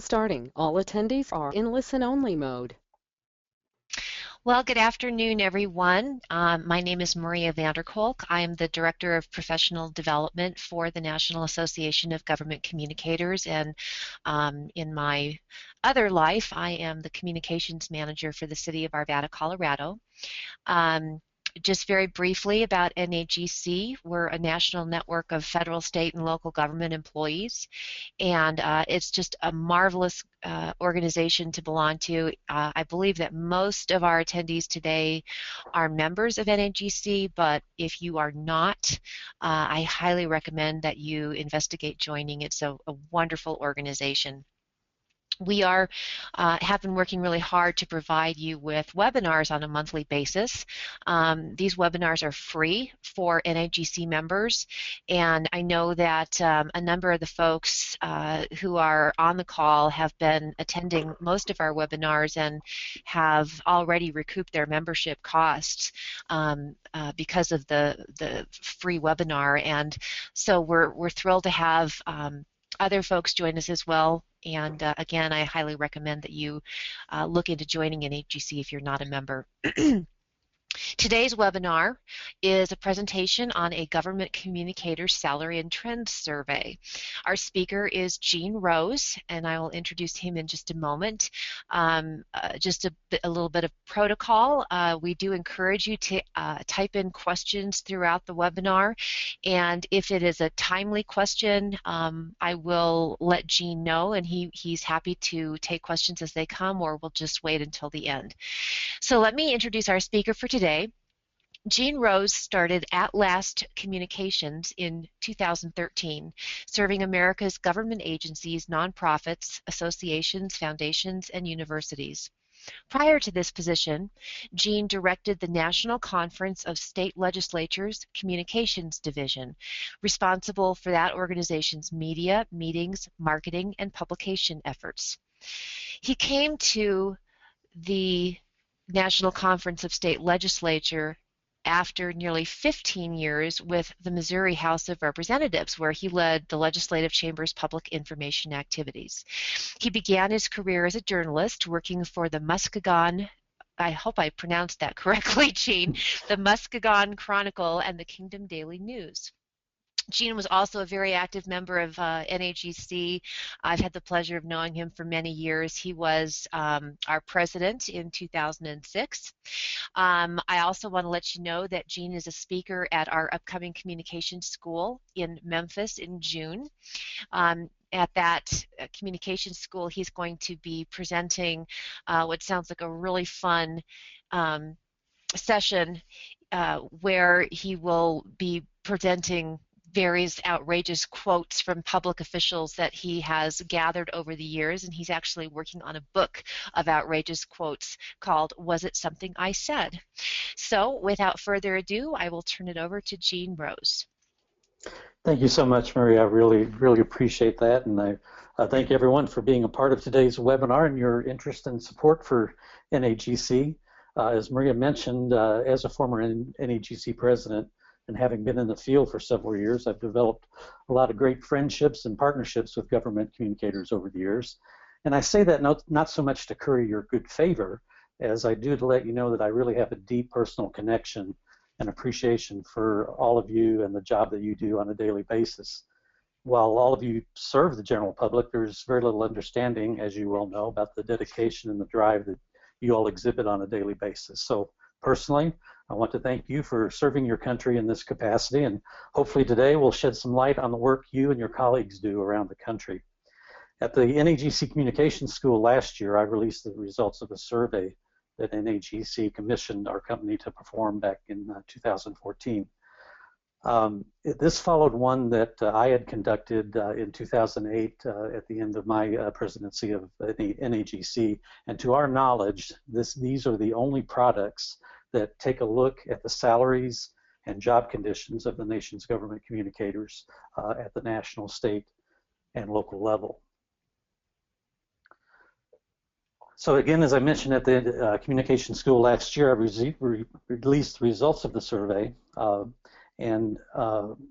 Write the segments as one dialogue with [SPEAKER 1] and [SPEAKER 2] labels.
[SPEAKER 1] starting. All attendees are in listen-only mode.
[SPEAKER 2] Well, good afternoon, everyone. My name is Maria Vanderkolk. I am the Director of Professional Development for the National Association of Government Communicators, and in my other life, I am the Communications Manager for the City of Arvada, Colorado. Just very briefly about NAGC, we're a national network of federal, state, and local government employees, and it's just a marvelous organization to belong to. I believe that most of our attendees today are members of NAGC, but if you are not, I highly recommend that you investigate joining. It's a wonderful organization. We have been working really hard to provide you with webinars on a monthly basis. These webinars are free for NAGC members, and I know that a number of the folks who are on the call have been attending most of our webinars and have already recouped their membership costs because of the free webinar, and so we're thrilled to have other folks join us as well. And again, I highly recommend that you look into joining NAGC if you're not a member. Today's webinar is a presentation on a government communicator salary and trends survey. Our speaker is Gene Rose, and I will introduce him in just a moment. Just a little bit of protocol. We do encourage you to type in questions throughout the webinar, and if it is a timely question, I will let Gene know, and he's happy to take questions as they come, or we'll just wait until the end. So let me introduce our speaker for today. Gene Rose started At Last Communications in 2013, serving America's government agencies, nonprofits, associations, foundations, and universities. Prior to this position, Gene directed the National Conference of State Legislatures Communications Division, responsible for that organization's media, meetings, marketing, and publication efforts. He came to the National Conference of State Legislature after nearly 15 years with the Missouri House of Representatives, where he led the Legislative Chamber's public information activities. He began his career as a journalist, working for the Muskegon, I hope I pronounced that correctly, Gene, the Muskegon Chronicle and the Kingdom Daily News. Gene was also a very active member of NAGC. I've had the pleasure of knowing him for many years. He was our president in 2006. I also want to let you know that Gene is a speaker at our upcoming communications school in Memphis in June. At that communications school, he's going to be presenting what sounds like a really fun session where he will be presenting various outrageous quotes from public officials that he has gathered over the years, and he's actually working on a book of outrageous quotes called Was It Something I Said? So without further ado, I will turn it over to Gene Rose.
[SPEAKER 3] Thank you so much, Maria. I really appreciate that, and I thank everyone for being a part of today's webinar and your interest and support for NAGC. As Maria mentioned, as a former NAGC president, and having been in the field for several years, I've developed a lot of great friendships and partnerships with government communicators over the years. And I say that not so much to curry your good favor, as I do to let you know that I really have a deep personal connection and appreciation for all of you and the job that you do on a daily basis. While all of you serve the general public, there's very little understanding, as you well know, about the dedication and the drive that you all exhibit on a daily basis. So personally, I want to thank you for serving your country in this capacity, and hopefully today we'll shed some light on the work you and your colleagues do around the country. At the NAGC Communications School last year, I released the results of a survey that NAGC commissioned our company to perform back in 2014. This followed one that I had conducted in 2008 at the end of my presidency of the NAGC, and to our knowledge, these are the only products that take a look at the salaries and job conditions of the nation's government communicators at the national, state, and local level. So again, as I mentioned at the communication school last year, I released the results of the survey, and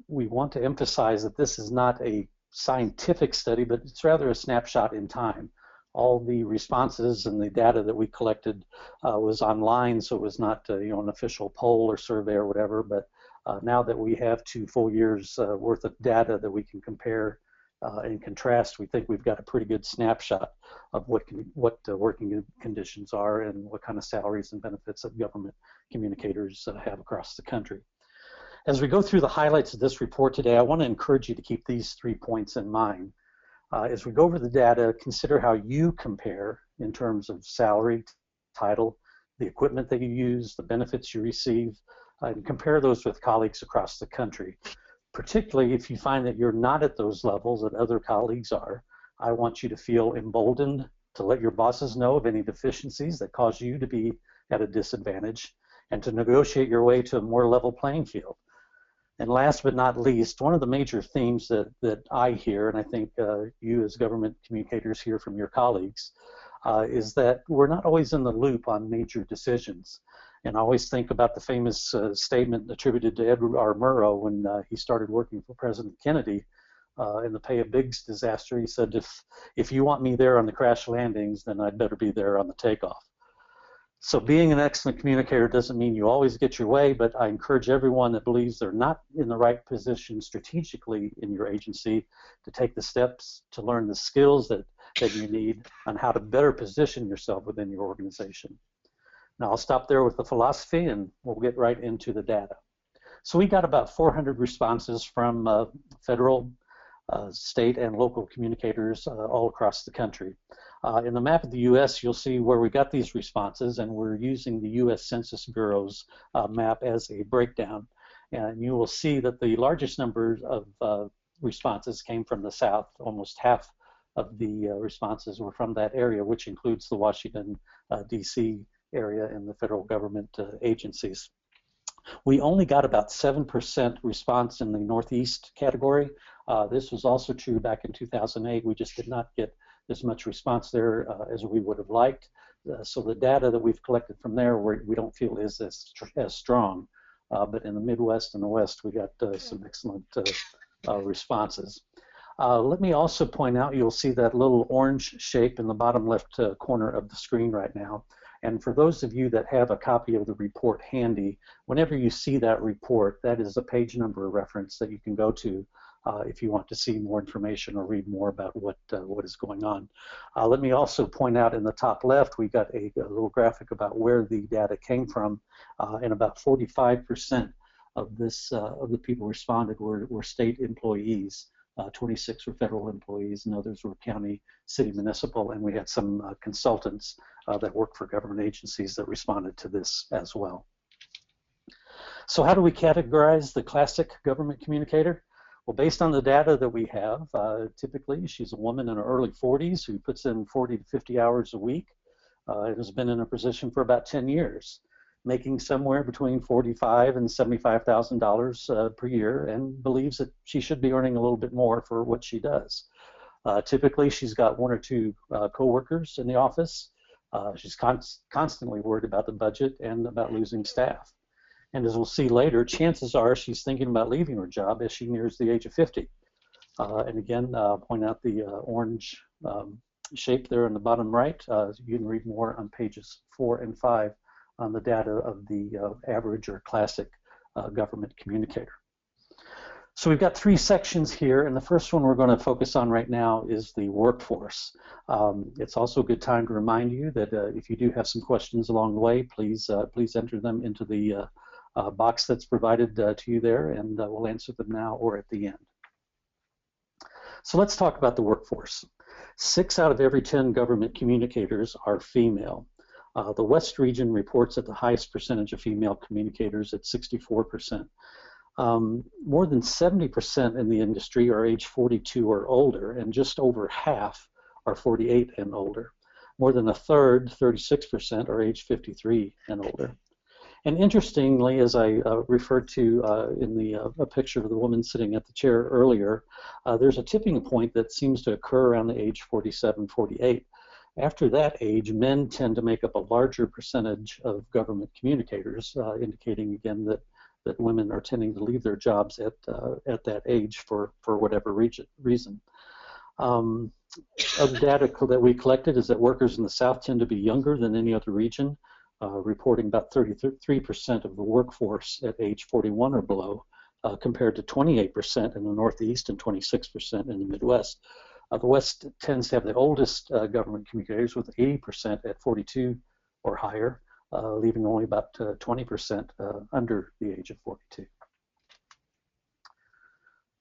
[SPEAKER 3] we want to emphasize that this is not a scientific study, but it's rather a snapshot in time all the responses and the data that we collected was online, so it was not an official poll or survey or whatever. But now that we have 2 full years worth of data that we can compare and contrast, we think we've got a pretty good snapshot of what working conditions are and what kind of salaries and benefits that government communicators have across the country. As we go through the highlights of this report today, I want to encourage you to keep these 3 points in mind. As we go over the data, consider how you compare in terms of salary, title, the equipment that you use, the benefits you receive, and compare those with colleagues across the country. Particularly if you find that you're not at those levels that other colleagues are, I want you to feel emboldened to let your bosses know of any deficiencies that cause you to be at a disadvantage and to negotiate your way to a more level playing field. And last but not least, one of the major themes that I hear, and I think you as government communicators hear from your colleagues, is that we're not always in the loop on major decisions. And I always think about the famous statement attributed to Edward R. Murrow when he started working for President Kennedy in the Pay of Biggs disaster. He said, if you want me there on the crash landings, then I'd better be there on the takeoff. So being an excellent communicator doesn't mean you always get your way, but I encourage everyone that believes they're not in the right position strategically in your agency to take the steps to learn the skills that you need on how to better position yourself within your organization. Now I'll stop there with the philosophy and we'll get right into the data. So we got about 400 responses from federal, state, and local communicators all across the country. In the map of the U.S., you'll see where we got these responses, and we're using the U.S. Census Bureau's map as a breakdown. And you will see that the largest number of responses came from the South. Almost half of the responses were from that area, which includes the Washington, D.C. area and the federal government agencies. We only got about 7% response in the Northeast category. This was also true back in 2008. We just did not get as much response there as we would have liked. So the data that we've collected from there, we don't feel is as strong. But in the Midwest and the West, we got some excellent responses. Let me also point out, you'll see that little orange shape in the bottom left corner of the screen right now. And for those of you that have a copy of the report handy, whenever you see that report, that is a page number reference that you can go to if you want to see more information or read more about what is going on. Let me also point out in the top left, we got a little graphic about where the data came from, and about 45% of the people responded were state employees. 26 were federal employees, and others were county, city, municipal, and we had some consultants that work for government agencies that responded to this as well. So how do we categorize the classic government communicator? Well, based on the data that we have, typically she's a woman in her early 40s who puts in 40 to 50 hours a week and has been in a position for about 10 years, making somewhere between $45,000 and $75,000 per year, and believes that she should be earning a little bit more for what she does. Typically, she's got 1 or 2 coworkers in the office. She's constantly worried about the budget and about losing staff. And as we'll see later, chances are she's thinking about leaving her job as she nears the age of 50. And again, point out the orange shape there in the bottom right. You can read more on pages 4 and 5 on the data of the average or classic government communicator. So we've got 3 sections here, and the first one we're going to focus on right now is the workforce. It's also a good time to remind you that if you do have some questions along the way, please enter them into the box that's provided to you there, and we'll answer them now or at the end. So let's talk about the workforce. 6 out of every 10 government communicators are female. The West region reports at the highest percentage of female communicators at 64%. More than 70% in the industry are age 42 or older, and just over half are 48 and older. More than a third, 36%, are age 53 and older. And interestingly, as I referred to in a picture of the woman sitting at the chair earlier, there's a tipping point that seems to occur around the age 47, 48. After that age, men tend to make up a larger percentage of government communicators, indicating again that women are tending to leave their jobs at that age for whatever reason. Other data that we collected is that workers in the South tend to be younger than any other region, reporting about 33% of the workforce at age 41 or below, compared to 28% in the Northeast and 26% in the Midwest. The West tends to have the oldest government communicators, with 80% at 42 or higher, leaving only about 20% under the age of 42.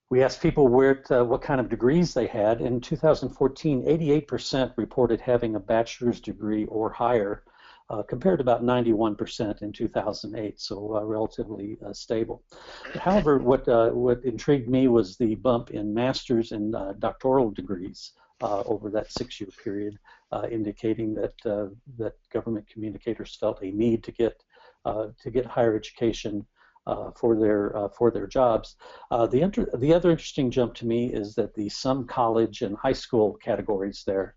[SPEAKER 3] We asked people what kind of degrees they had. In 2014, 88% reported having a bachelor's degree or higher, compared to about 91% in 2008, so relatively stable. However, what intrigued me was the bump in master's and doctoral degrees over that 6-year period, indicating that that government communicators felt a need to get higher education for their jobs. The other interesting jump to me is that the some college and high school categories there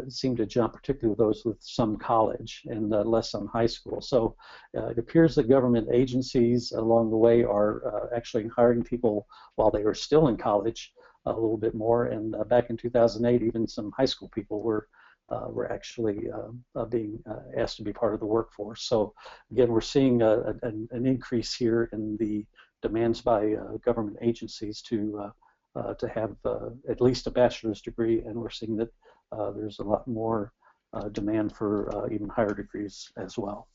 [SPEAKER 3] seem to jump, particularly those with some college and less on high school. So it appears that government agencies along the way are actually hiring people while they are still in college a little bit more. And back in 2008, even some high school people were actually being asked to be part of the workforce. So again, we're seeing an increase here in the demands by government agencies to have at least a bachelor's degree, and we're seeing that there's a lot more demand for even higher degrees as well.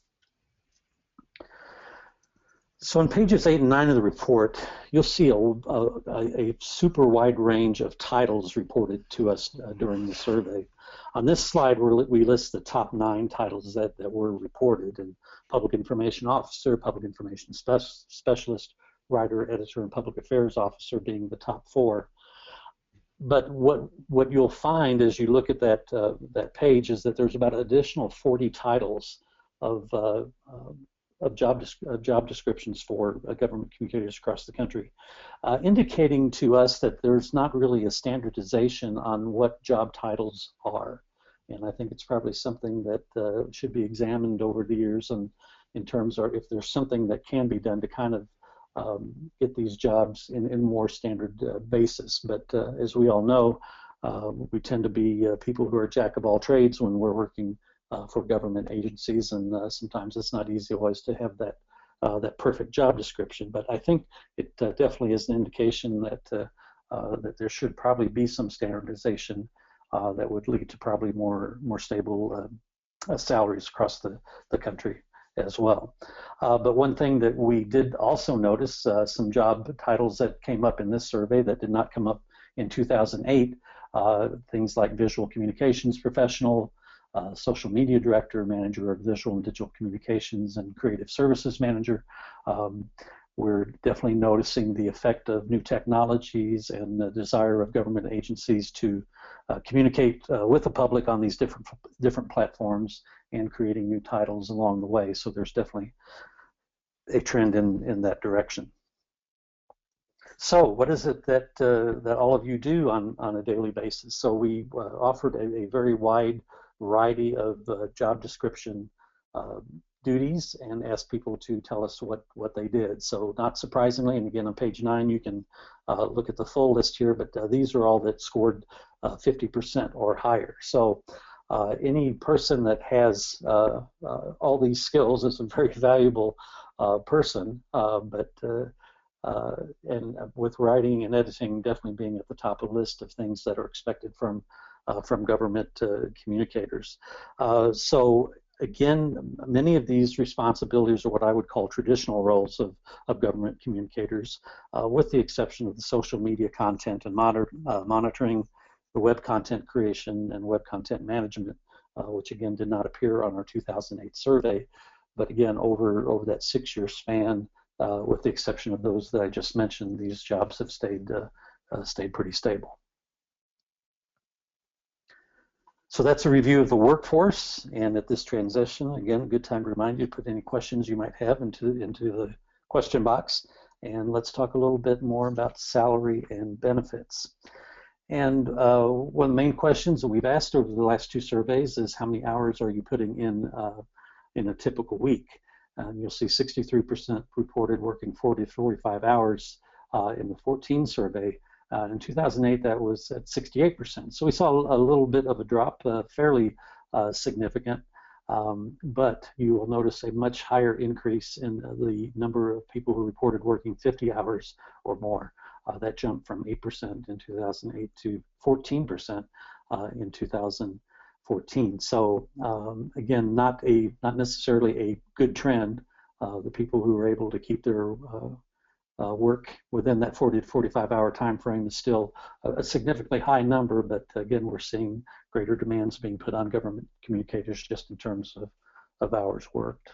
[SPEAKER 3] So on pages 8 and 9 of the report, you'll see a super wide range of titles reported to us during the survey. On this slide, we list the top 9 titles that were reported, and Public Information Officer, Public Information Specialist, Writer, Editor, and Public Affairs Officer being the top 4. But what you'll find as you look at that page is that there's about an additional 40 titles of job descriptions for government communicators across the country, indicating to us that there's not really a standardization on what job titles are. And I think it's probably something that should be examined over the years, and in terms of if there's something that can be done to kind of get these jobs in more standard basis. But as we all know, we tend to be people who are jack of all trades when we're working for government agencies, and sometimes it's not easy always to have that perfect job description. But I think it definitely is an indication that there should probably be some standardization that would lead to probably more stable salaries across the country as well. But one thing that we did also notice, some job titles that came up in this survey that did not come up in 2008, things like visual communications professional, social media director, manager of visual and digital communications, and creative services manager. We're definitely noticing the effect of new technologies and the desire of government agencies to communicate with the public on these different platforms, and creating new titles along the way. So there's definitely a trend in that direction. So what is it that all of you do on a daily basis? So we offered a very wide variety of job description duties and asked people to tell us what they did. So not surprisingly, and again on page 9 you can look at the full list here, but these are all that scored 50% or higher. So any person that has all these skills is a very valuable person, and with writing and editing definitely being at the top of the list of things that are expected from government communicators. So again, many of these responsibilities are what I would call traditional roles of government communicators, with the exception of the social media content and monitoring, the web content creation, and web content management, which again did not appear on our 2008 survey. But again, over that 6-year span, with the exception of those that I just mentioned, these jobs have stayed pretty stable. So that's a review of the workforce, and at this transition, again, a good time to remind you to put any questions you might have into the question box, and let's talk a little bit more about salary and benefits. And one of the main questions that we've asked over the last 2 surveys is how many hours are you putting in a typical week? You'll see 63% reported working 40 to 45 hours in the 14 survey, In 2008, that was at 68%. So we saw a little bit of a drop, fairly significant. But you will notice a much higher increase in the number of people who reported working 50 hours or more. That jumped from 8% in 2008 to 14% in 2014. So again, not necessarily a good trend. The people who were able to keep their work within that 40 to 45 hour time frame is still a significantly high number, but again, we're seeing greater demands being put on government communicators just in terms of hours worked.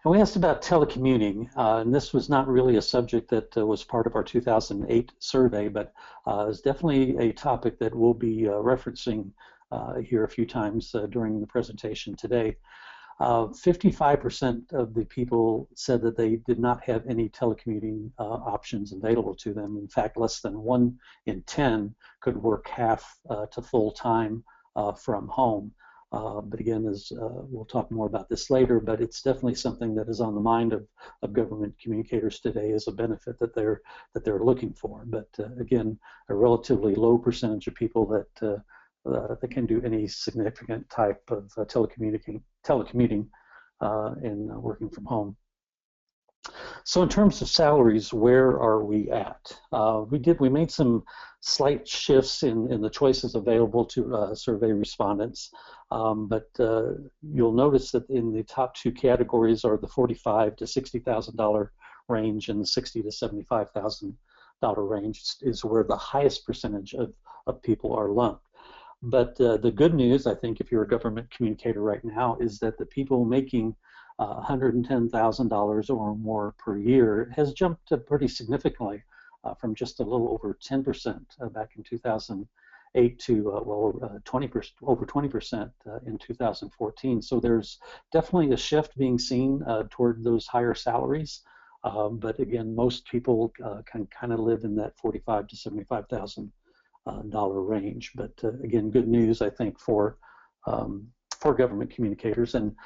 [SPEAKER 3] And we asked about telecommuting, and this was not really a subject that was part of our 2008 survey, but is definitely a topic that we'll be referencing here a few times during the presentation today. 55% of the people said that they did not have any telecommuting options available to them. In fact, less than 1 in 10 could work half to full time from home. But again, as we'll talk more about this later, but it's definitely something that is on the mind of government communicators today as a benefit that they're looking for. But again, a relatively low percentage of people that can do any significant type of telecommuting and working from home. So in terms of salaries, where are we at? We made some slight shifts in the choices available to survey respondents, but you'll notice that in the top 2 categories are the $45,000 to $60,000 range, and the $60,000 to $75,000 range is where the highest percentage of people are lumped. But the good news, I think, if you're a government communicator right now, is that the people making $110,000 or more per year has jumped pretty significantly from just a little over 10% back in 2008 to over 20% in 2014. So there's definitely a shift being seen toward those higher salaries. But again, most people can kind of live in that $45,000 to $75,000 range. But again, good news, I think, for government communicators. And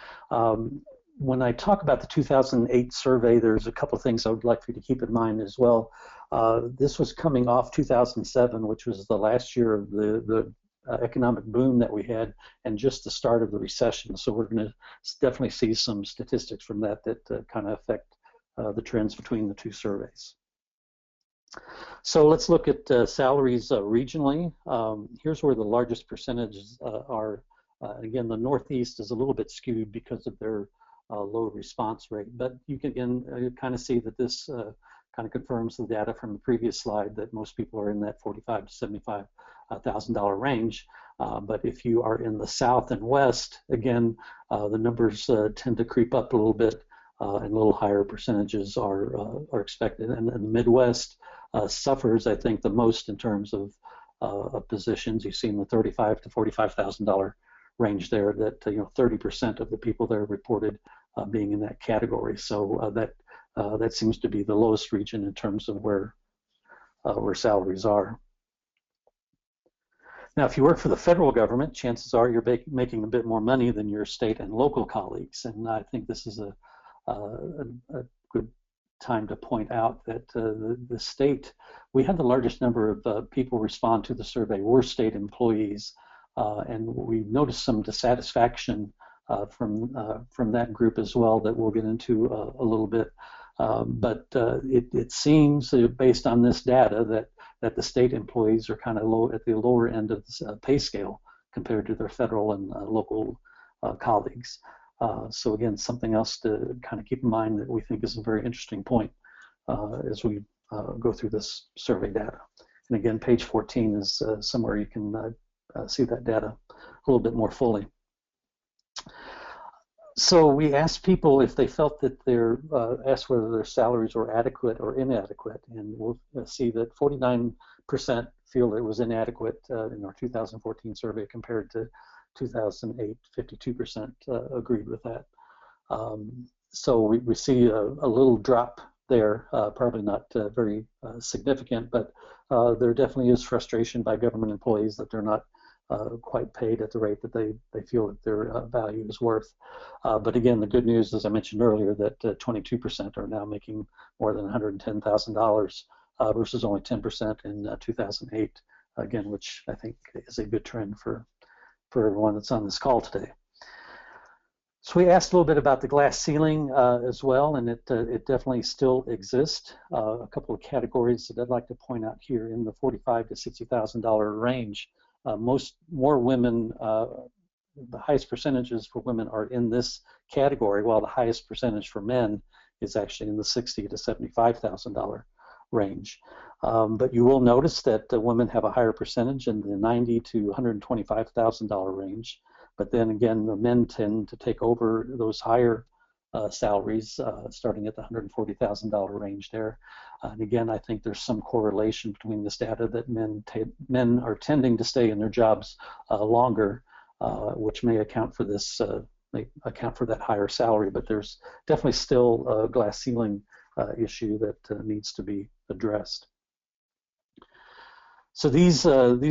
[SPEAKER 3] when I talk about the 2008 survey, there's a couple of things I would like for you to keep in mind as well. This was coming off 2007, which was the last year of the economic boom that we had, and just the start of the recession. So we're going to definitely see some statistics from that kind of affect the trends between the 2 surveys. So let's look at salaries regionally. Here's where the largest percentages are. Again, the Northeast is a little bit skewed because of their low response rate, but you can again kind of see that this kind of confirms the data from the previous slide that most people are in that $45,000 to $75,000 range. But if you are in the South and West, again, the numbers tend to creep up a little bit, and a little higher percentages are expected. And the Midwest suffers, I think, the most in terms of positions. You see in the $35,000 to $45,000 range there that 30% of the people there reported being in that category. So that seems to be the lowest region in terms of where salaries are. Now, if you work for the federal government, chances are you're making a bit more money than your state and local colleagues, and I think this is a good time to point out that the state, we had the largest number of people respond to the survey were state employees, and we noticed some dissatisfaction from that group as well that we'll get into a little bit. But it seems, based on this data, that the state employees are kind of low at the lower end of the pay scale compared to their federal and local colleagues. So again, something else to kind of keep in mind that we think is a very interesting point as we go through this survey data. And again, page 14 is somewhere you can see that data a little bit more fully. So we asked people if they felt that asked whether their salaries were adequate or inadequate, and we'll see that 49% feel it was inadequate in our 2014 survey compared to 2008, 52% agreed with that. So we see a little drop there, probably not very significant, but there definitely is frustration by government employees that they're not quite paid at the rate that they feel that their value is worth. But again, the good news, as I mentioned earlier, that 22% are now making more than $110,000 versus only 10% in 2008, again, which I think is a good trend for everyone that's on this call today. So we asked a little bit about the glass ceiling as well, and it definitely still exists. A couple of categories that I'd like to point out here in the $45,000 to $60,000 range. More women, the highest percentages for women are in this category, while the highest percentage for men is actually in the $60,000 to $75,000 range. But you will notice that women have a higher percentage in the $90,000 to $125,000 range. But then again, the men tend to take over those higher salaries, starting at the $140,000 range there. And again, I think there's some correlation between this data that men are tending to stay in their jobs longer, which may account for this, may account for that higher salary. But there's definitely still a glass ceiling issue that needs to be addressed. So these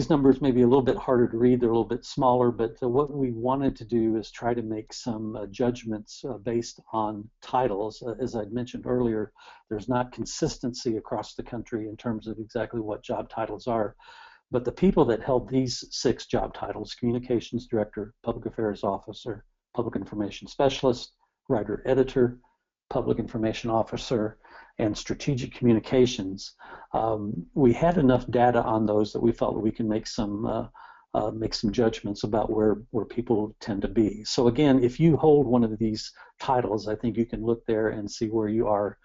[SPEAKER 3] numbers may be a little bit harder to read. They're a little bit smaller, but what we wanted to do is try to make some judgments based on titles. As I mentioned earlier, there's not consistency across the country in terms of exactly what job titles are. But the people that held these 6 job titles, Communications Director, Public Affairs Officer, Public Information Specialist, Writer-Editor, Public Information Officer, and Strategic Communications, we had enough data on those that we felt that we can make some judgments about where people tend to be. So again, if you hold one of these titles, I think you can look there and see where you are,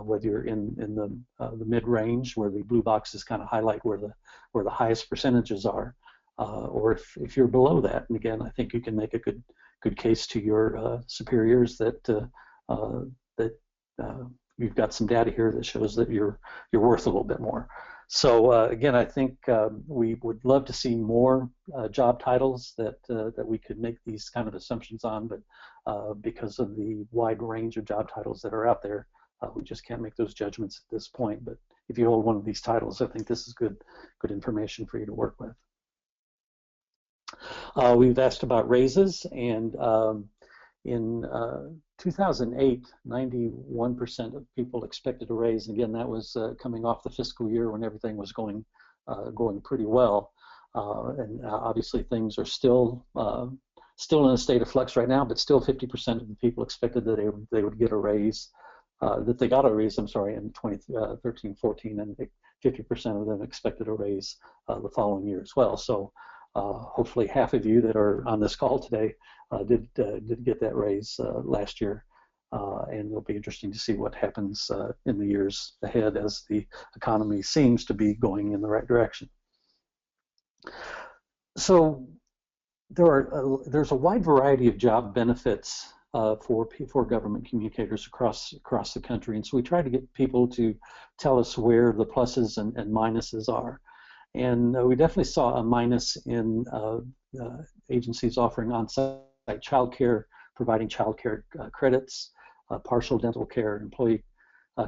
[SPEAKER 3] whether you're in the mid-range, where the blue boxes kind of highlight where the highest percentages are, or if you're below that. And again, I think you can make a good case to your superiors that you've got some data here that shows that you're worth a little bit more. So again, I think we would love to see more job titles that we could make these kind of assumptions on, but because of the wide range of job titles that are out there, we just can't make those judgments at this point. But if you hold one of these titles, I think this is good information for you to work with. We've asked about raises, and in 2008, 91% of people expected a raise. And again, that was coming off the fiscal year when everything was going pretty well. And obviously, things are still in a state of flux right now. But still, 50% of the people expected that they would get a raise. That they got a raise, I'm sorry, in 2013-14, and 50% of them expected a raise the following year as well. So hopefully half of you that are on this call today did get that raise last year, and it'll be interesting to see what happens in the years ahead as the economy seems to be going in the right direction. So there's a wide variety of job benefits for government communicators across the country, and so we try to get people to tell us where the pluses and minuses are. And we definitely saw a minus in agencies offering on-site child care, providing child care credits, partial dental care, employee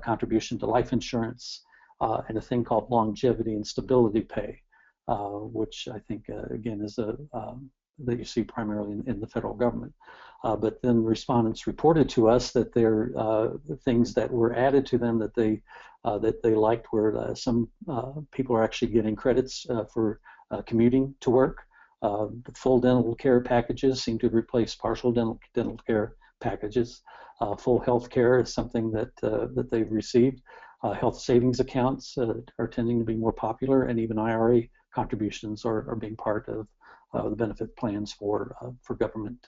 [SPEAKER 3] contribution to life insurance, and a thing called longevity and stability pay, which I think, again, is that you see primarily in the federal government. But then respondents reported to us that there are things that were added to them that they liked, where some people are actually getting credits for commuting to work. The full dental care packages seem to replace partial dental care packages. Full health care is something that they've received. Health savings accounts are tending to be more popular, and even IRA contributions are being part of the benefit plans for government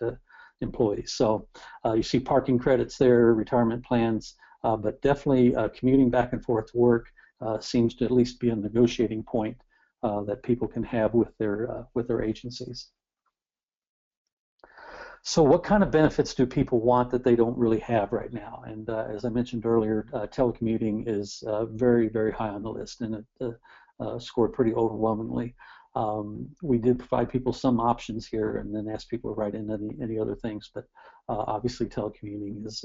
[SPEAKER 3] employees. So you see parking credits there, retirement plans, but definitely commuting back and forth to work seems to at least be a negotiating point that people can have with their agencies. So what kind of benefits do people want that they don't really have right now? And as I mentioned earlier, telecommuting is very, very high on the list, and it scored pretty overwhelmingly. We did provide people some options here, and then asked people to write in any other things, but obviously telecommuting is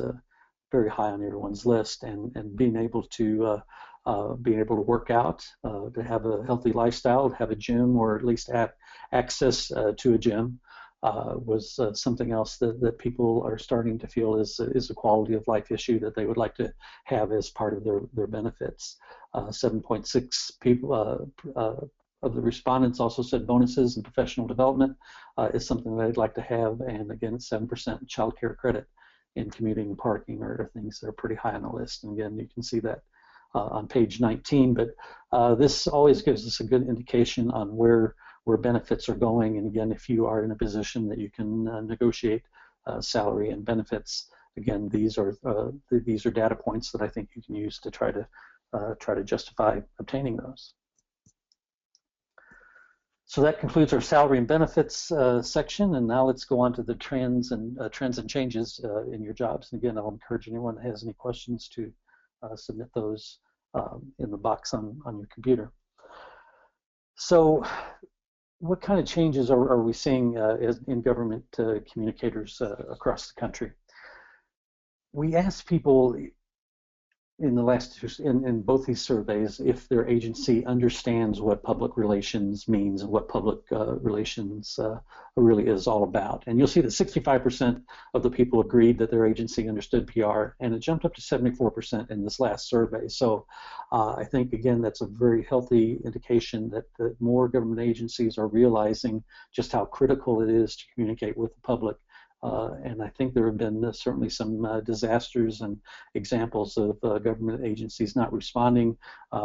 [SPEAKER 3] very high on everyone's list, and being able to work out, to have a healthy lifestyle, to have a gym, or at least have access to a gym, was something else that people are starting to feel is a quality of life issue that they would like to have as part of their benefits. 7.6 people of the respondents also said bonuses and professional development is something they'd like to have, and again, 7% child care credit in commuting and parking are things that are pretty high on the list. And again, you can see that on page 19, but this always gives us a good indication on where benefits are going. And again, if you are in a position that you can negotiate salary and benefits, again, these are data points that I think you can use to try to justify obtaining those. So that concludes our salary and benefits section, and now let's go on to the trends and changes in your jobs. And again, I'll encourage anyone that has any questions to submit those in the box on your computer. So what kind of changes are we seeing in government communicators across the country? We asked people in the last in both these surveys if their agency understands what public relations means and what public relations really is all about. And you'll see that 65% of the people agreed that their agency understood PR, and it jumped up to 74% in this last survey. So I think, again, that's a very healthy indication that more government agencies are realizing just how critical it is to communicate with the public. And I think there have been certainly some disasters and examples of government agencies not responding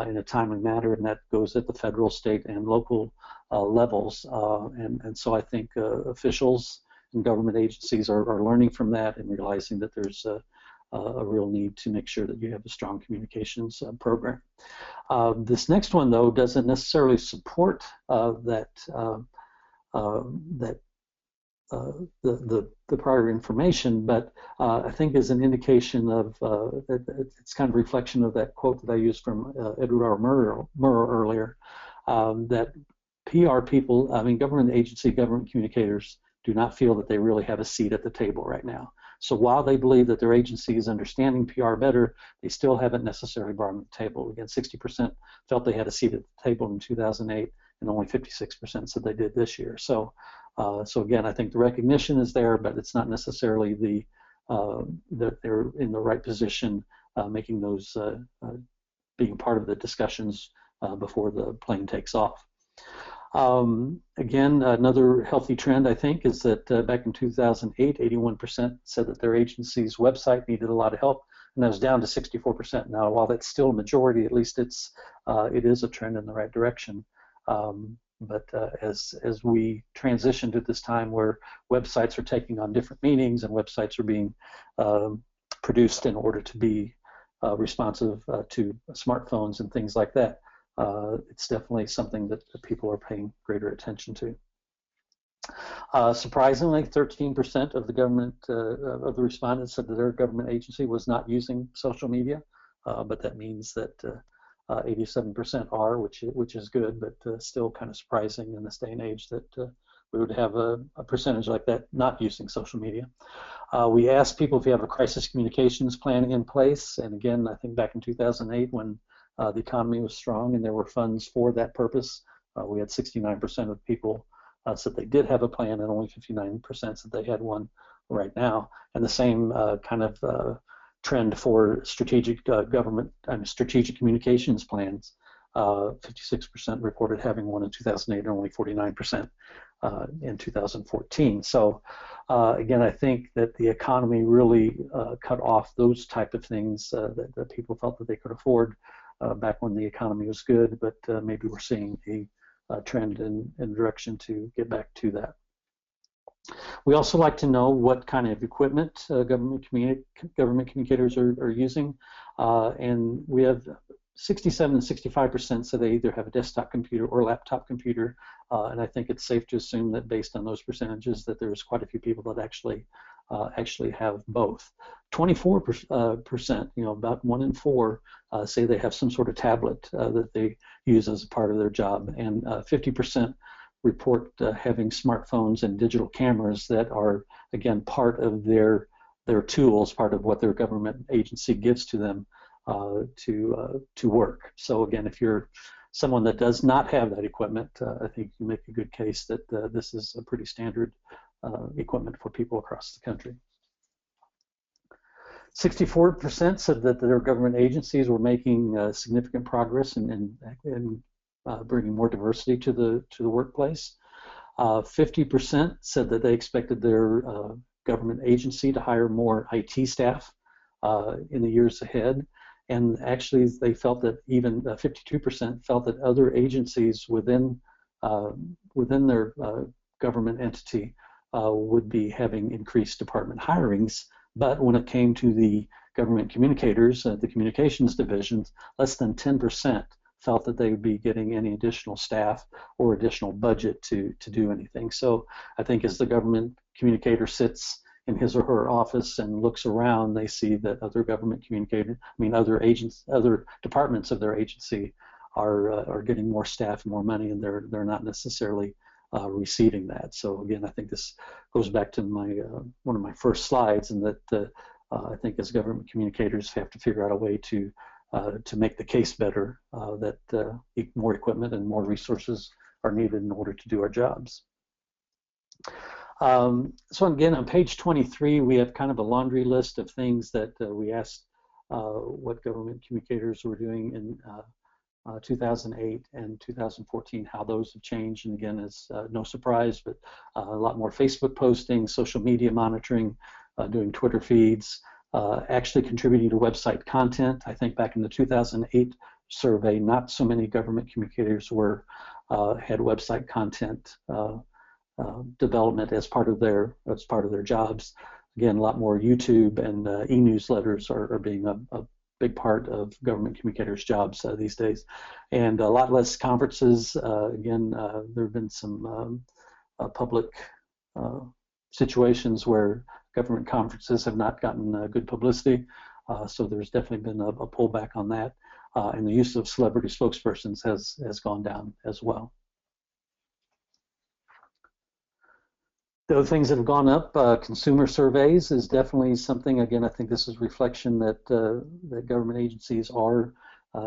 [SPEAKER 3] in a timely manner, and that goes at the federal, state, and local levels. And so I think officials and government agencies are learning from that and realizing that there's a real need to make sure that you have a strong communications program. This next one, though, doesn't necessarily support the prior information, but I think is an indication of it's kind of a reflection of that quote that I used from Edward R. Murrow earlier, that PR people, I mean government agency, government communicators, do not feel that they really have a seat at the table right now. So while they believe that their agency is understanding PR better, they still haven't necessarily brought them to the table. Again, 60% felt they had a seat at the table in 2008, and only 56% said they did this year. So again, I think the recognition is there, but it's not necessarily that they're in the right position making those, being part of the discussions before the plane takes off. Again, another healthy trend, I think, is that back in 2008, 81% said that their agency's website needed a lot of help, and that was down to 64% now. While that's still a majority, at least it is a trend in the right direction. But as we transition to this time where websites are taking on different meanings and websites are being produced in order to be responsive to smartphones and things like that, it's definitely something that people are paying greater attention to. Surprisingly, 13% of the government of the respondents said that their government agency was not using social media, but that means that 87% are, which is good, but still kind of surprising in this day and age that we would have a percentage like that not using social media. We asked people if you have a crisis communications plan in place, and again, I think back in 2008 when the economy was strong and there were funds for that purpose, we had 69% of people said they did have a plan, and only 59% said they had one right now. And the same kind of trend for strategic strategic communications plans. 56% reported having one in 2008, and only 49% in 2014. So again, I think that the economy really cut off those type of things that people felt that they could afford back when the economy was good, but maybe we're seeing a trend in direction to get back to that. We also like to know what kind of equipment government communicators are using, and we have 67 and 65% say they either have a desktop computer or laptop computer, and I think it's safe to assume that based on those percentages that there's quite a few people that actually have both. 24%, about 1 in 4, say they have some sort of tablet that they use as a part of their job, and 50% report having smartphones and digital cameras that are, again, part of their tools, part of what their government agency gives to them to work. So again, if you're someone that does not have that equipment, I think you make a good case that this is a pretty standard equipment for people across the country. 64% said that their government agencies were making significant progress in bringing more diversity to the workplace. 50% said that they expected their government agency to hire more IT staff in the years ahead. And actually, they felt that even 52% felt that other agencies within their government entity would be having increased department hirings. But when it came to the government communicators, the communications divisions, less than 10% felt that they would be getting any additional staff or additional budget to do anything. So I think as the government communicator sits in his or her office and looks around, they see that other government communicators, other agents, other departments of their agency are getting more staff and more money, and they're not necessarily receiving that. So again, I think this goes back to my one of my first slides, and that I think as government communicators have to figure out a way to make the case better, that more equipment and more resources are needed in order to do our jobs. So again, on page 23, we have kind of a laundry list of things that we asked what government communicators were doing in 2008 and 2014, how those have changed. And again, it's no surprise, but a lot more Facebook posting, social media monitoring, doing Twitter feeds, actually contributing to website content. I think back in the 2008 survey, not so many government communicators had website content development as part of their jobs. Again, a lot more YouTube and e-newsletters are being a big part of government communicators' jobs these days, and a lot less conferences. Again, there have been some public situations where government conferences have not gotten good publicity, so there's definitely been a pullback on that, and the use of celebrity spokespersons has gone down as well. The other things that have gone up, consumer surveys is definitely something. Again, I think this is reflection that that government agencies are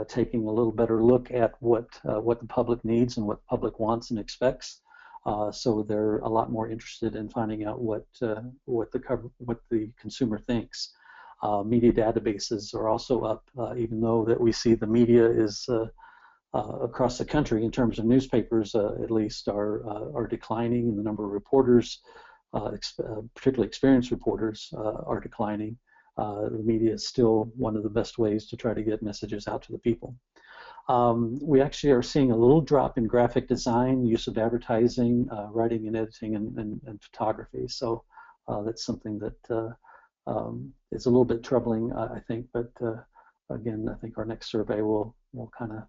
[SPEAKER 3] taking a little better look at what the public needs and what the public wants and expects. So they're a lot more interested in finding out what the consumer thinks. Media databases are also up, even though that we see the media is across the country in terms of newspapers, at least, are declining, and the number of reporters, particularly experienced reporters, are declining. The media is still one of the best ways to try to get messages out to the people. We actually are seeing a little drop in graphic design, use of advertising, writing and editing, and photography. So that's something that is a little bit troubling, I think. But again, I think our next survey will kind of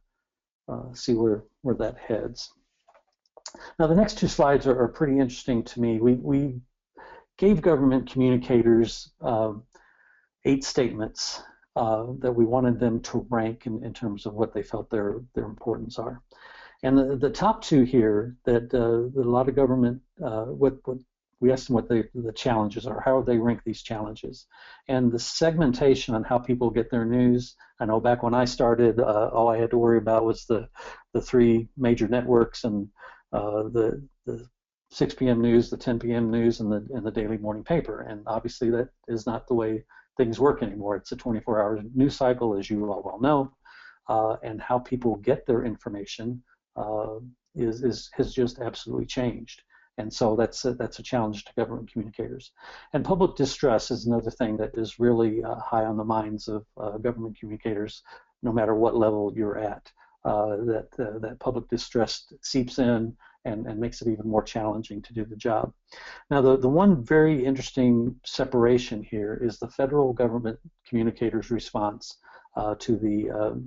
[SPEAKER 3] see where that heads. Now, the next two slides are pretty interesting to me. We gave government communicators 8 statements that we wanted them to rank in terms of what they felt their importance are. And the top 2 here, that a lot of government, what we asked them what the challenges are, how they rank these challenges. And the segmentation on how people get their news. I know back when I started, all I had to worry about was the 3 major networks and the 6 p.m. news, the 10 p.m. news, and the daily morning paper. And obviously that is not the way things work anymore. It's a 24-hour news cycle, as you all well know, and how people get their information has just absolutely changed. And so that's a challenge to government communicators. And public distress is another thing that is really high on the minds of government communicators, no matter what level you're at. That public distress seeps in and makes it even more challenging to do the job. Now, the one very interesting separation here is the federal government communicators' response to the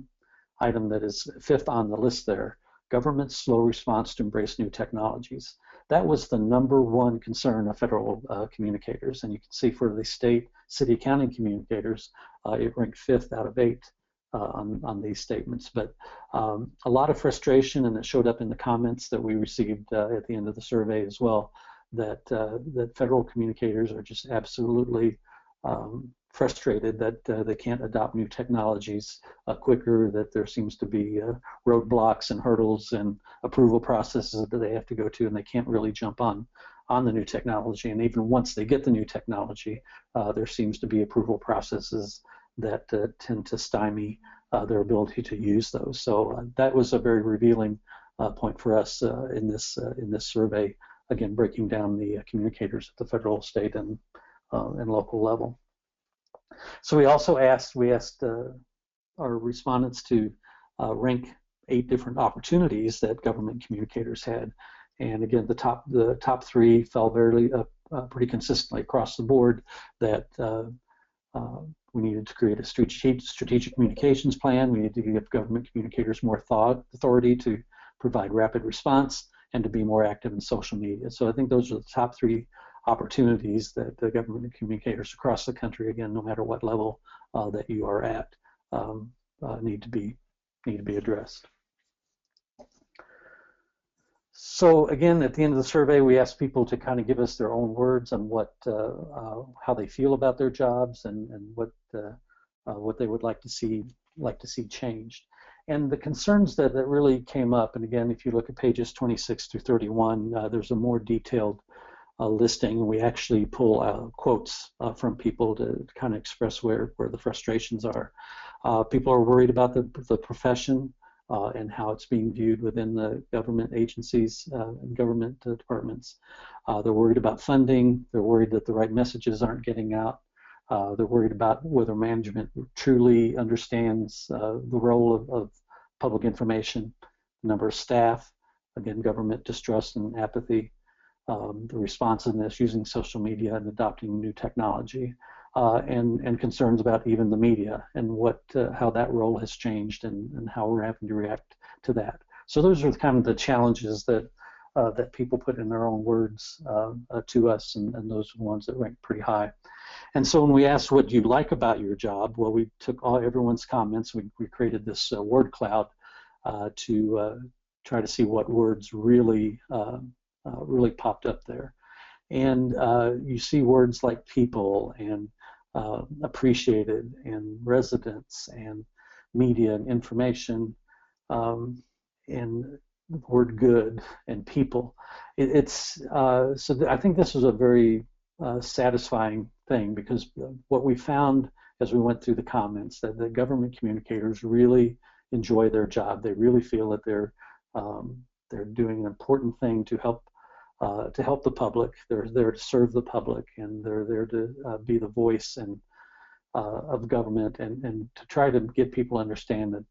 [SPEAKER 3] item that is 5th on the list there, government's slow response to embrace new technologies. That was the #1 concern of federal communicators, and you can see for the state, city, county communicators, it ranked 5th out of 8 on these statements. But a lot of frustration, and it showed up in the comments that we received at the end of the survey as well, that federal communicators are just absolutely frustrated that they can't adopt new technologies quicker, that there seems to be roadblocks and hurdles and approval processes that they have to go to, and they can't really jump on on the new technology. And even once they get the new technology, there seems to be approval processes that tend to stymie their ability to use those. So that was a very revealing point for us in this survey. Again, breaking down the communicators at the federal, state, and local level. So we also asked our respondents to rank 8 different opportunities that government communicators had, and again, the top 3 fell very pretty consistently across the board. That we needed to create a strategic communications plan. We need to give government communicators more authority to provide rapid response and to be more active in social media. So I think those are the top 3 opportunities that the government communicators across the country, again, no matter what level that you are at, need to be addressed. So again, at the end of the survey, we asked people to kind of give us their own words on how they feel about their jobs and what they would like to see changed. And the concerns that really came up, and again, if you look at pages 26 through 31, there's a more detailed listing. We actually pull quotes from people to kind of express where the frustrations are. People are worried about the profession and how it's being viewed within the government agencies and government departments. They're worried about funding. They're worried that the right messages aren't getting out. They're worried about whether management truly understands the role of public information, the number of staff, again, government distrust and apathy, the responsiveness using social media and adopting new technology, and concerns about even the media and how that role has changed and how we're having to react to that. So those are kind of the challenges that people put in their own words to us, and those are the ones that rank pretty high. And so when we asked what you like about your job, well, we took everyone's comments. We created this word cloud to try to see what words really popped up there. And you see words like people and appreciated and residents and media and information and the word good and people. So I think this was a very satisfying thing, because what we found as we went through the comments, that the government communicators really enjoy their job. They really feel that they're doing an important thing to help the public. They're there to serve the public, and they're there to be the voice of government, and to try to get people to understand that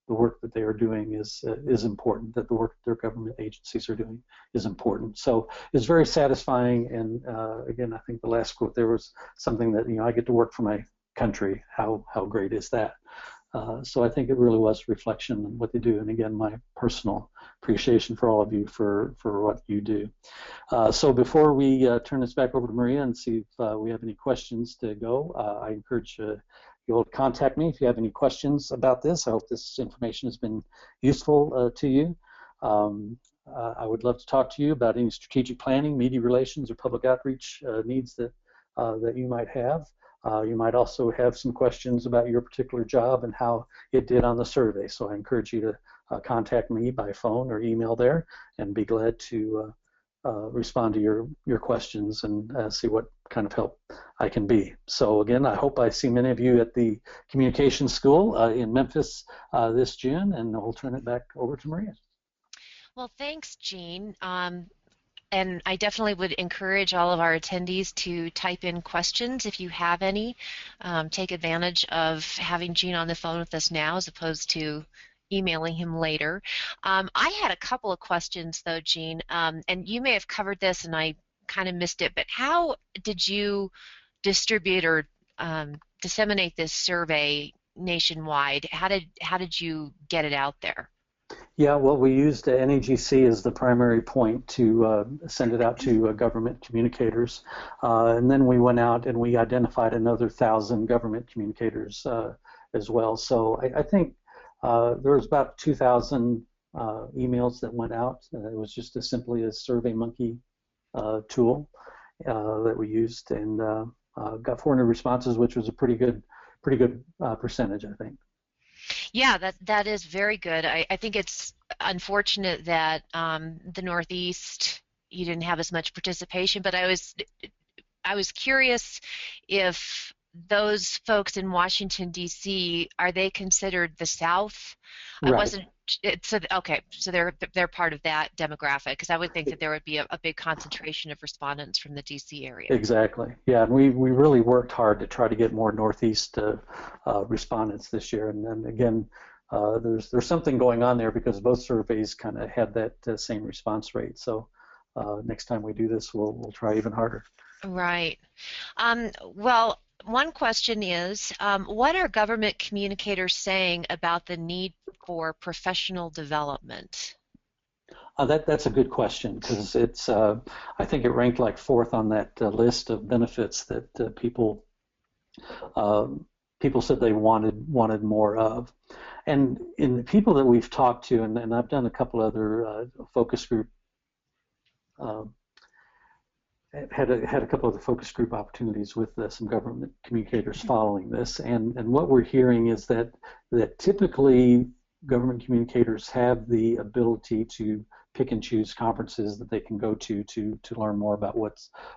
[SPEAKER 3] the work that they are doing is important, that the work that their government agencies are doing is important. So it's very satisfying, and again, I think the last quote there was something that, I get to work for my country. How great is that? So I think it really was a reflection on what they do, and again, my personal appreciation for all of you for what you do. So before we turn this back over to Maria and see if we have any questions to go, I encourage you all to contact me if you have any questions about this. I hope this information has been useful to you. I would love to talk to you about any strategic planning, media relations, or public outreach needs that you might have. You might also have some questions about your particular job and how it did on the survey. So I encourage you to contact me by phone or email there, and be glad to respond to your questions and see what kind of help I can be. So again, I hope I see many of you at the Communications School in Memphis this June, and we'll turn it back over to Maria.
[SPEAKER 2] Well, thanks, Gene. And I definitely would encourage all of our attendees to type in questions if you have any. Take advantage of having Gene on the phone with us now as opposed to emailing him later. I had a couple of questions though, Gene, and you may have covered this and I kind of missed it, but how did you distribute or disseminate this survey nationwide? How did you get it out there?
[SPEAKER 3] Yeah, well, we used NAGC as the primary point to send it out to government communicators, and then we went out and we identified another 1,000 government communicators as well. So I think there was about 2,000 emails that went out. It was just as simply as SurveyMonkey tool that we used, and got 400 responses, which was a pretty good percentage, I think.
[SPEAKER 2] Yeah, that is very good. I think it's unfortunate that the Northeast you didn't have as much participation, but I was curious if those folks in Washington, D.C., are they considered the South? I
[SPEAKER 3] Right.
[SPEAKER 2] wasn't, so, okay, so they're part of that demographic, because I would think that there would be a big concentration of respondents from the D.C. area.
[SPEAKER 3] Exactly. Yeah, and we really worked hard to try to get more Northeast respondents this year. And then again, there's something going on there because both surveys kind of had that same response rate. So next time we do this, we'll try even harder.
[SPEAKER 2] Right. Well, one question is, what are government communicators saying about the need for professional development?
[SPEAKER 3] That's a good question because it's I think it ranked like fourth on that list of benefits that people said they wanted more of. And in the people that we've talked to, and I've done a couple other focus group had a couple of the focus group opportunities with some government communicators following this, and what we're hearing is that typically government communicators have the ability to pick and choose conferences that they can go to learn more about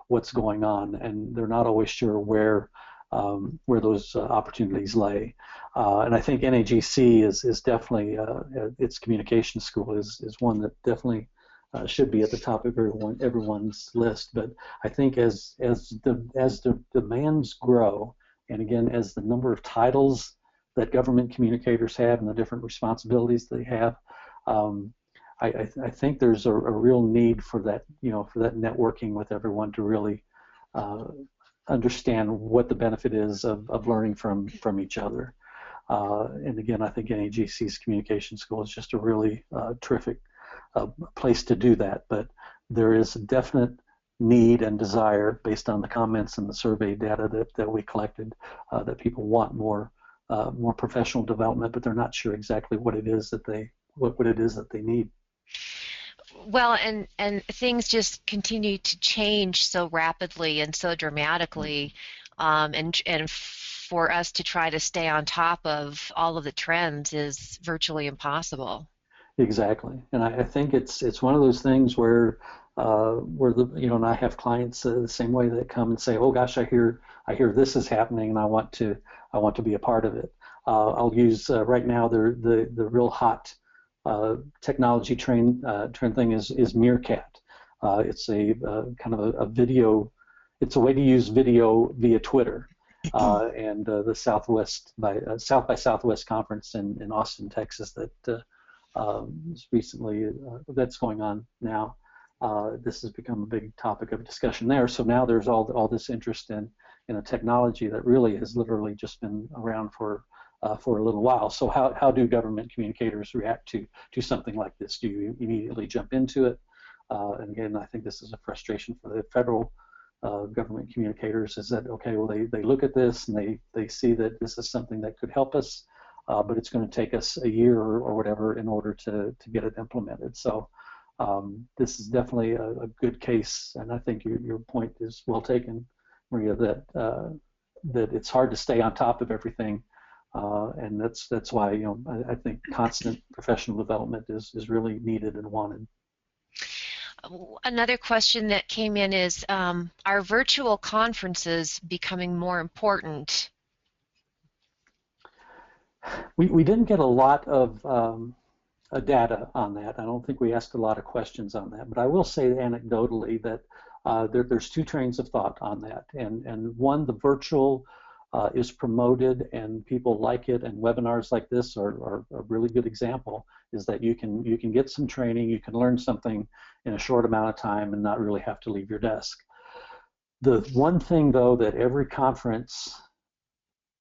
[SPEAKER 3] what's going on, and they're not always sure where those opportunities lay. And I think NAGC is definitely its communication school is one that definitely should be at the top of everyone's list. But I think as the demands grow, and again as the number of titles that government communicators have and the different responsibilities they have, I think there's a real need for that, for that networking with everyone to really understand what the benefit is of learning from each other. And again, I think NAGC's communication school is just a really terrific place to do that. But there is a definite need and desire, based on the comments and the survey data that we collected, that people want more professional development, but they're not sure exactly what it is that they need.
[SPEAKER 2] Well, and things just continue to change so rapidly and so dramatically, and for us to try to stay on top of all of the trends is virtually impossible.
[SPEAKER 3] Exactly, and I think it's one of those things where and I have clients the same way that come and say, oh gosh, I hear this is happening and I want to be a part of it. I'll use right now the real hot technology trend thing is Meerkat. It's a kind of a video. It's a way to use video via Twitter. And the South by Southwest conference in Austin, Texas, that recently that's going on now. This has become a big topic of discussion there. So now there's all this interest in a technology that really has literally just been around for a little while. So how do government communicators react to something like this? Do you immediately jump into it? And again, I think this is a frustration for the federal government communicators, is that, okay, well, they look at this and they see that this is something that could help us, but it's going to take us a year or whatever in order to get it implemented. So this is definitely a good case, and I think your point is well taken, Maria, that it's hard to stay on top of everything, and that's why I think constant professional development is really needed and wanted.
[SPEAKER 2] Another question that came in is, are virtual conferences becoming more important?
[SPEAKER 3] We didn't get a lot of data on that. I don't think we asked a lot of questions on that, but I will say anecdotally that there's two trains of thought on that, and one, the virtual is promoted and people like it, and webinars like this are a really good example, is that you can get some training, you can learn something in a short amount of time and not really have to leave your desk. The one thing though that every conference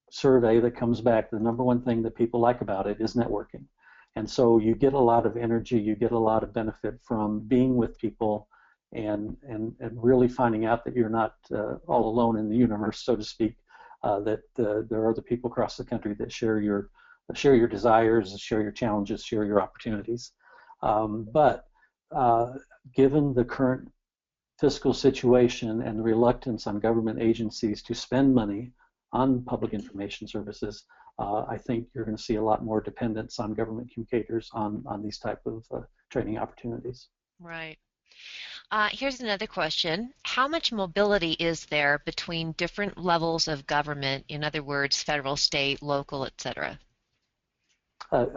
[SPEAKER 3] survey that comes back, the number one thing that people like about it is networking. And so you get a lot of energy, you get a lot of benefit from being with people and really finding out that you're not all alone in the universe, so to speak, that there are other people across the country that share your desires, share your challenges, share your opportunities. But given the current fiscal situation and the reluctance on government agencies to spend money on public information services, I think you're going to see a lot more dependence on government communicators on these type of training opportunities.
[SPEAKER 2] Right. Here's another question. How much mobility is there between different levels of government, in other words, federal, state, local, etc.?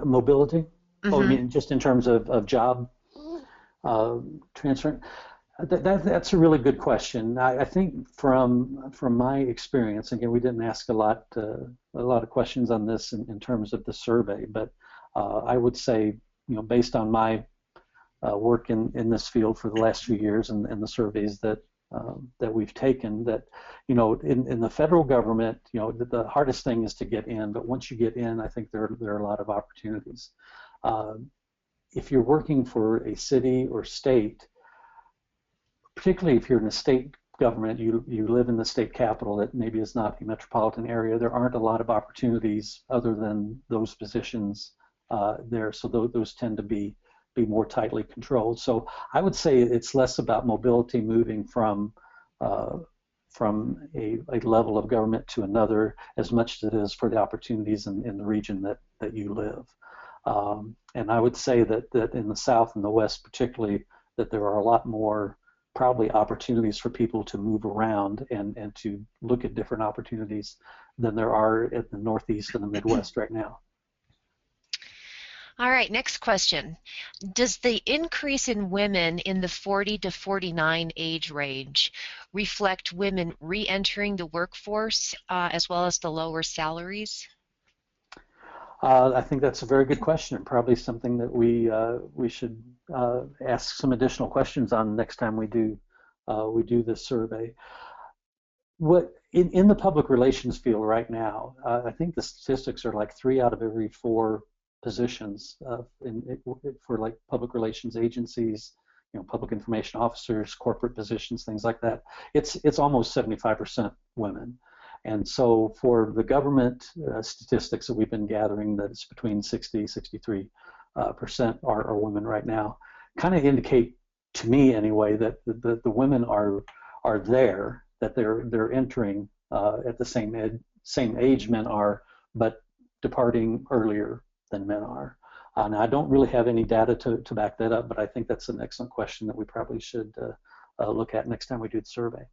[SPEAKER 3] Mobility? Oh, I
[SPEAKER 2] Mm-hmm.
[SPEAKER 3] mean, just in terms of job transfer? That's a really good question. I think from my experience, again, we didn't ask a lot of questions on this in terms of the survey, but I would say, based on my work in this field for the last few years and the surveys that we've taken, that in the federal government, the hardest thing is to get in, but once you get in, I think there are a lot of opportunities. If you're working for a city or state, particularly if you're in a state government, you live in the state capital that maybe is not a metropolitan area, there aren't a lot of opportunities other than those positions there. So those tend to be more tightly controlled. So I would say it's less about mobility moving from a level of government to another as much as it is for the opportunities in the region that you live. And I would say that in the South and the West particularly, that there are a lot more probably opportunities for people to move around and to look at different opportunities than there are in the Northeast and the Midwest right now.
[SPEAKER 2] All right, next question. Does the increase in women in the 40 to 49 age range reflect women re-entering the workforce as well as the lower salaries?
[SPEAKER 3] I think that's a very good question, and probably something that we should ask some additional questions on next time we do this survey. What in the public relations field right now, I think the statistics are like 3 out of every 4 positions for like public relations agencies, public information officers, corporate positions, things like that. It's almost 75% women. And so for the government statistics that we've been gathering, that it's between 63% are women right now, kind of indicate to me anyway that the women are there, that they're entering at the same age men are, but departing earlier than men are. Now I don't really have any data to back that up, but I think that's an excellent question that we probably should look at next time we do the survey.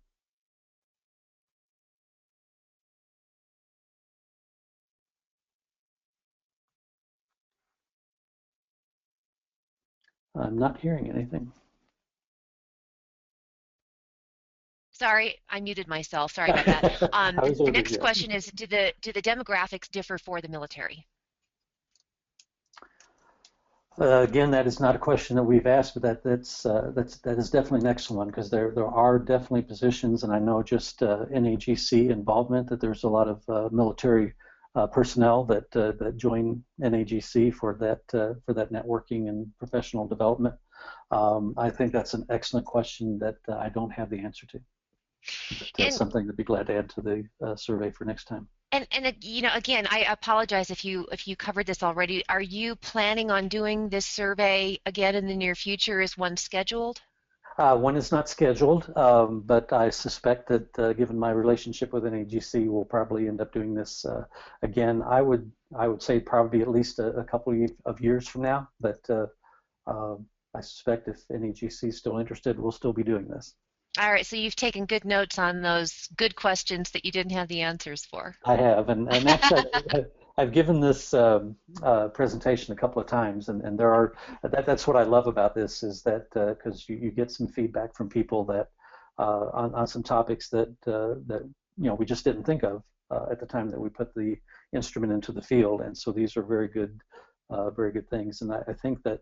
[SPEAKER 3] I'm not hearing anything.
[SPEAKER 2] Sorry, I muted myself. Sorry about that. The next question is, do the demographics differ for the military?
[SPEAKER 3] Again, that is not a question that we've asked, but that is definitely an excellent one, because there are definitely positions, and I know just NAGC involvement, that there's a lot of military personnel that join NAGC for that networking and professional development. I think that's an excellent question that I don't have the answer to. That's something to be glad to add to the survey for next time.
[SPEAKER 2] And again, I apologize if you covered this already. Are you planning on doing this survey again in the near future? Is one scheduled?
[SPEAKER 3] One is not scheduled, but I suspect that given my relationship with NAGC, we'll probably end up doing this again. I would say probably at least a couple of years from now, but I suspect if NAGC is still interested, we'll still be doing this.
[SPEAKER 2] All right, so you've taken good notes on those good questions that you didn't have the answers for.
[SPEAKER 3] I have, and actually I've given this presentation a couple of times, and there are that's what I love about this, is that because you get some feedback from people that on some topics that we just didn't think of at the time that we put the instrument into the field, and so these are very good things, and I think that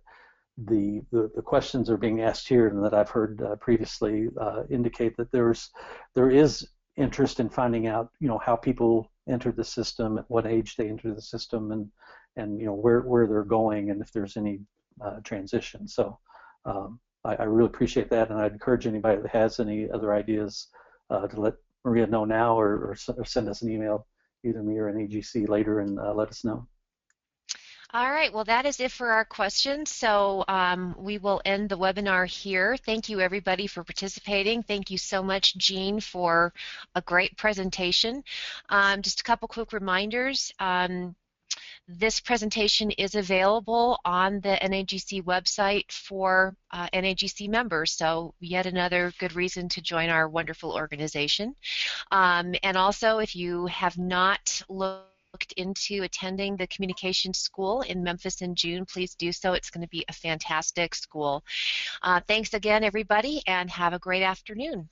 [SPEAKER 3] the questions are being asked here and that I've heard previously indicate that there is interest in finding out how people enter the system, at what age they enter the system, and where they're going, and if there's any transition. So I really appreciate that, and I'd encourage anybody that has any other ideas to let Maria know now, or send us an email, either me or NAGC later, and let us know.
[SPEAKER 2] All right, well, that is it for our questions. So we will end the webinar here. Thank you, everybody, for participating. Thank you so much, Jean, for a great presentation. Just a couple quick reminders. This presentation is available on the NAGC website for NAGC members, so yet another good reason to join our wonderful organization. And also, if you have not looked into attending the communications school in Memphis in June, please do so. It's going to be a fantastic school. Thanks again, everybody, and have a great afternoon.